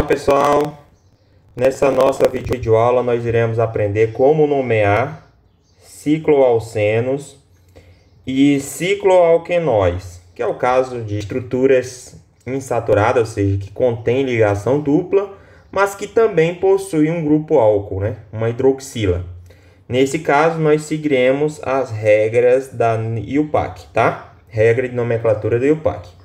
pessoal, nessa nossa videoaula nós iremos aprender como nomear cicloalcenos e cicloalquenóis, que é o caso de estruturas insaturadas, ou seja, que contém ligação dupla, mas que também possui um grupo álcool, né? Uma hidroxila. Nesse caso, nós seguiremos as regras da IUPAC, tá? Regra de nomenclatura da IUPAC.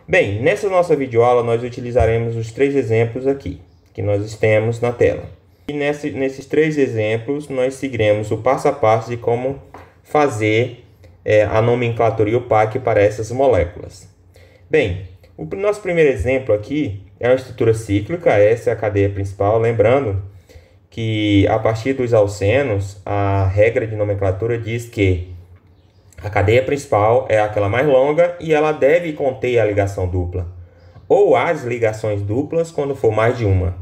Bem, nessa nossa videoaula nós utilizaremos os três exemplos aqui, que nós temos na tela. E nesses três exemplos nós seguiremos o passo a passo de como fazer a nomenclatura IUPAC para essas moléculas. Bem, o nosso primeiro exemplo aqui é uma estrutura cíclica, essa é a cadeia principal, lembrando que a partir dos alcenos, a regra de nomenclatura diz que a cadeia principal é aquela mais longa e ela deve conter a ligação dupla, ou as ligações duplas quando for mais de uma.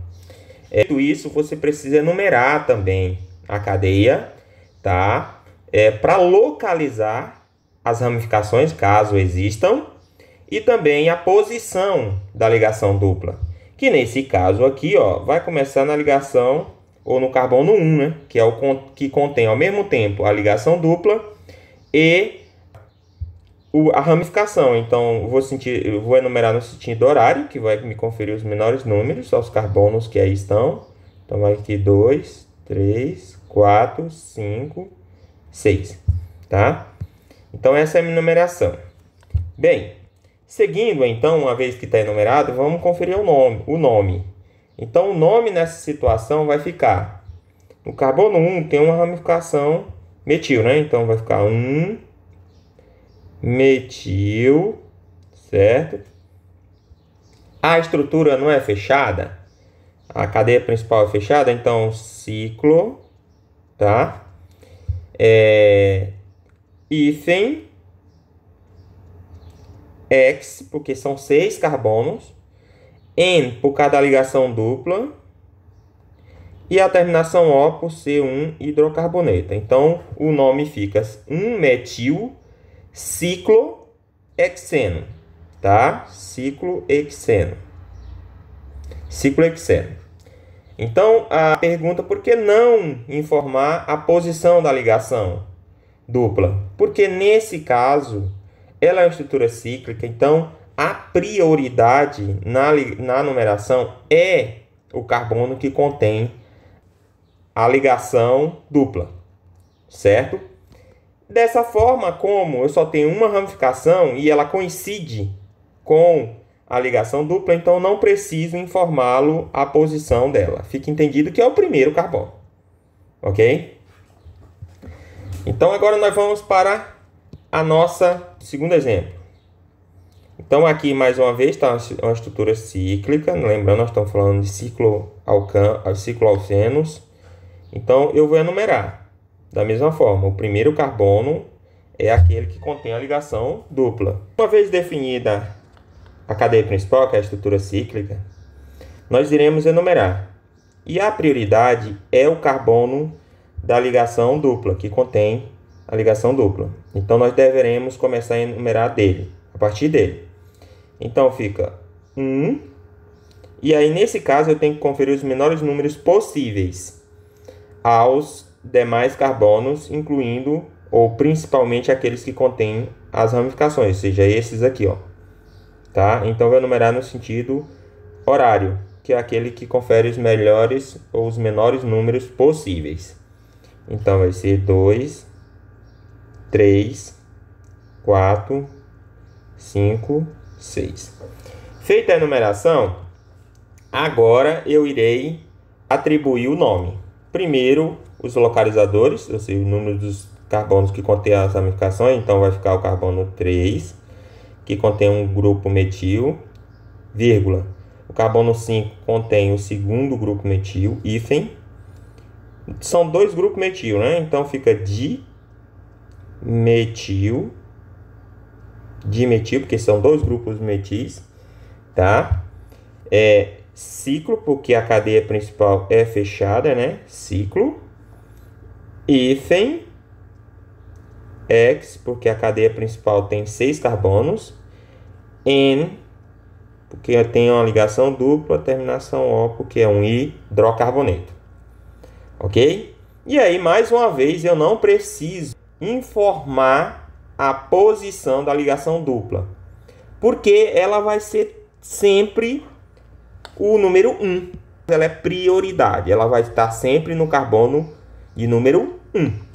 Tudo isso você precisa enumerar também a cadeia, tá? Para localizar as ramificações, caso existam, e também a posição da ligação dupla, que nesse caso aqui, ó, vai começar na ligação ou no carbono 1, né? Que é o que contém ao mesmo tempo a ligação dupla e a ramificação. Então, eu vou enumerar no sentido horário, que vai me conferir os menores números aos carbonos que aí estão. Então, vai aqui 2, 3, 4, 5, 6, tá? Então, essa é a minha numeração. Bem, seguindo, então, uma vez que está enumerado, vamos conferir o nome. Então, o nome nessa situação vai ficar... No carbono 1 tem uma ramificação metil, né? Então, vai ficar 1 metil, certo? A estrutura não é fechada, a cadeia principal é fechada, então ciclo, tá? Hífen, X, porque são 6 carbonos, N por cada ligação dupla, e a terminação O por ser um hidrocarboneta. Então, o nome fica 1-metil ciclohexeno, tá? Ciclohexeno. Então, a pergunta, por que não informar a posição da ligação dupla? Porque nesse caso, ela é uma estrutura cíclica, então a prioridade na numeração é o carbono que contém a ligação dupla, certo? Dessa forma, como eu só tenho uma ramificação e ela coincide com a ligação dupla, então não preciso informá-lo a posição dela. Fica entendido que é o primeiro carbono, ok? Então agora nós vamos para a nossa segundo exemplo. Então aqui mais uma vez está uma estrutura cíclica, lembrando nós estamos falando de cicloalcenos. Então eu vou enumerar da mesma forma. O primeiro carbono é aquele que contém a ligação dupla. Uma vez definida a cadeia principal, que é a estrutura cíclica, nós iremos enumerar. E a prioridade é o carbono da ligação dupla, que contém a ligação dupla. Então nós deveremos começar a enumerar a partir dele. Então fica 1. E aí nesse caso eu tenho que conferir os menores números possíveis aos demais carbonos, incluindo ou principalmente aqueles que contêm as ramificações, ou seja, esses aqui, ó. Tá? Então vou enumerar no sentido horário, que é aquele que confere os melhores ou os menores números possíveis. Então vai ser 2, 3, 4, 5, 6. Feita a enumeração, agora eu irei atribuir o nome. Primeiro, os localizadores, ou seja, o número dos carbonos que contém as ramificações. Então, vai ficar o carbono 3, que contém um grupo metil, vírgula. O carbono 5 contém o segundo grupo metil, hífen. São dois grupos metil, né? Então, fica dimetil, porque são dois grupos metis, tá? Ciclo, porque a cadeia principal é fechada, né? Ciclo. Hífen, X, porque a cadeia principal tem 6 carbonos. N, porque tem uma ligação dupla, terminação O, porque é um hidrocarboneto. Ok? E aí, mais uma vez, eu não preciso informar a posição da ligação dupla, porque ela vai ser sempre o número 1. Ela é prioridade, ela vai estar sempre no carbono de número 1.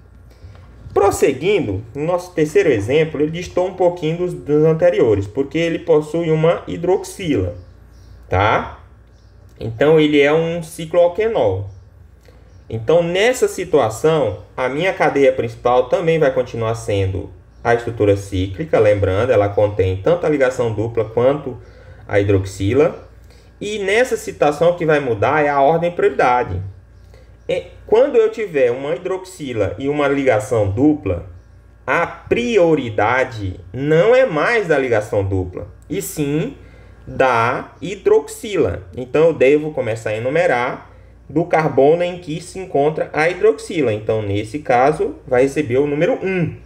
Prosseguindo, no nosso terceiro exemplo, ele distou um pouquinho dos anteriores, porque ele possui uma hidroxila, tá? Então, ele é um cicloalquenol. Então, nessa situação, a minha cadeia principal também vai continuar sendo a estrutura cíclica, lembrando, ela contém tanto a ligação dupla quanto a hidroxila. E nessa situação, o que vai mudar é a ordem de prioridade. Quando eu tiver uma hidroxila e uma ligação dupla, a prioridade não é mais da ligação dupla, e sim da hidroxila. Então, eu devo começar a enumerar do carbono em que se encontra a hidroxila. Então, nesse caso, vai receber o número 1.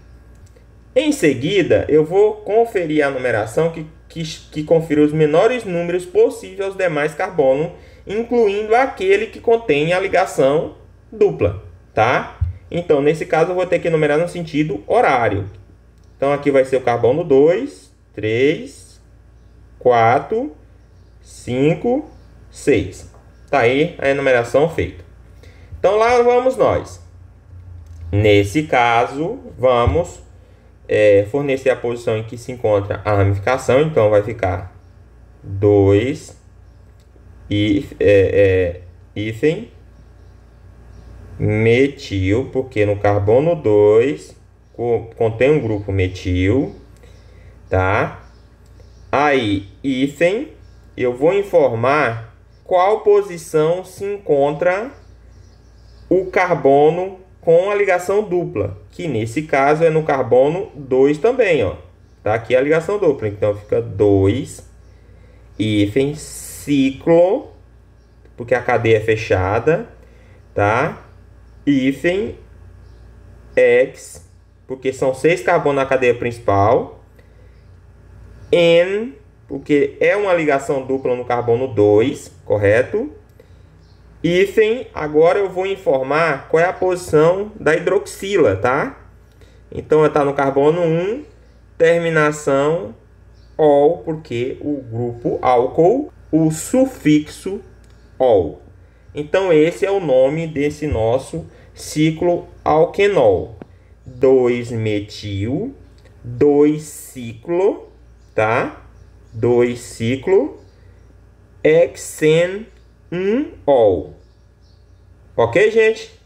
Em seguida, eu vou conferir a numeração que confira os menores números possíveis aos demais carbonos, incluindo aquele que contém a ligação dupla, tá? Então, nesse caso, eu vou ter que numerar no sentido horário. Então, aqui vai ser o carbono 2, 3, 4, 5, 6. Tá aí a enumeração feita. Então, lá vamos nós. Nesse caso, vamos fornecer a posição em que se encontra a ramificação. Então, vai ficar 2 hífen metil, porque no carbono 2 contém um grupo metil, tá? Aí, hífen, eu vou informar qual posição se encontra o carbono com a ligação dupla, que nesse caso é no carbono 2 também, ó. Tá aqui a ligação dupla, então fica 2 hífen ciclo, porque a cadeia é fechada, tá? Hífen X, porque são 6 carbonos na cadeia principal. N, porque é uma ligação dupla no carbono 2, correto? Hífen, agora eu vou informar qual é a posição da hidroxila, tá? Então, está no carbono 1, terminação ol, porque o grupo álcool, o sufixo ol. Então, esse é o nome desse nosso ciclo alquenol. 2-metil, 2-ciclo, tá? 2-ciclo, hexen 1-ol. Ok, gente?